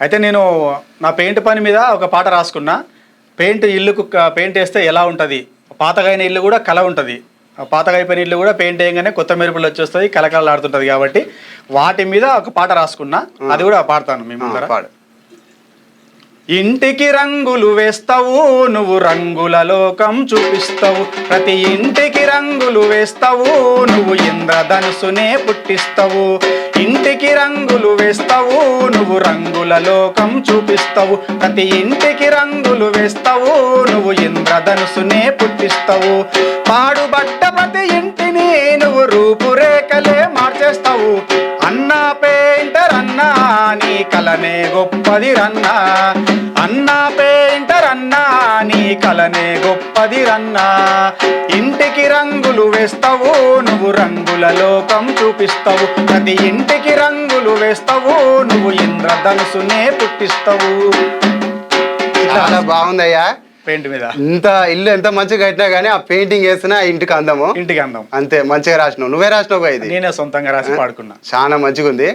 అయితే నేను నా పెయింట్ పని మీద ఒక పాట రాసుకున్నా. ఇల్లుకు పెయింట్ వేస్తే ఎలా ఉంటుంది, పాతగైన ఇల్లు కూడా కళ ఉంటుంది, పాతగా అయిపోయిన ఇల్లు కూడా పెయింట్ వేయగానే కొత్త మెరుపులు వచ్చేస్తుంది, కళకళలాడుతుంటుంది. కాబట్టి వాటి మీద ఒక పాట రాసుకున్నా, అది కూడా పాడతాను మీ ముందర. పాడు. ఇంటికి రంగులు వేస్తావు నువ్వు, రంగుల లోకం చూపిస్తావు. ప్రతి ఇంటికి రంగులు వేస్తావు నువ్వు, ఇంద్రధనుసునే పుట్టిస్తావు. ఇంటికి రంగులు వేస్తావు నువ్వు, రంగుల లోకం చూపిస్తావు. ప్రతి ఇంటికి రంగులు వేస్తావు నువ్వు, ఇంద్రధనుసునే పుట్టిస్తావు. పాడుబడ్డ ప్రతి ఇంటిని నువ్వు రూపురేఖలే మార్చేస్తావు. అన్నా పెయింటర్ అన్నా నీ కలనే గొప్పది రన్నా, అన్నా పెయింటర్ అన్నా నీ కలనే గొప్పది రన్నా. ఇంటికి రంగులు వేస్తావు నువ్వు, రంగుల లోకం చూపిస్తావు. ప్రతి ఇంటికి రంగులు వేస్తావు నువ్వు, ఇంద్రధనుసునే పుట్టిస్తావు. చాలా బాగుందయ్యా. పెయింట్ మీద ఇంత ఇల్లు ఎంత మంచిగా కట్టినా గానీ ఆ పెయింటింగ్ వేసినా ఇంటికి అందము. ఇంటికి అందం అంతే, మంచిగా రాసినావు. నువ్వే రాసినావు ఇది? నేనే సొంతంగా రాసి పాడుకున్నా. చాలా మంచిగా ఉంది.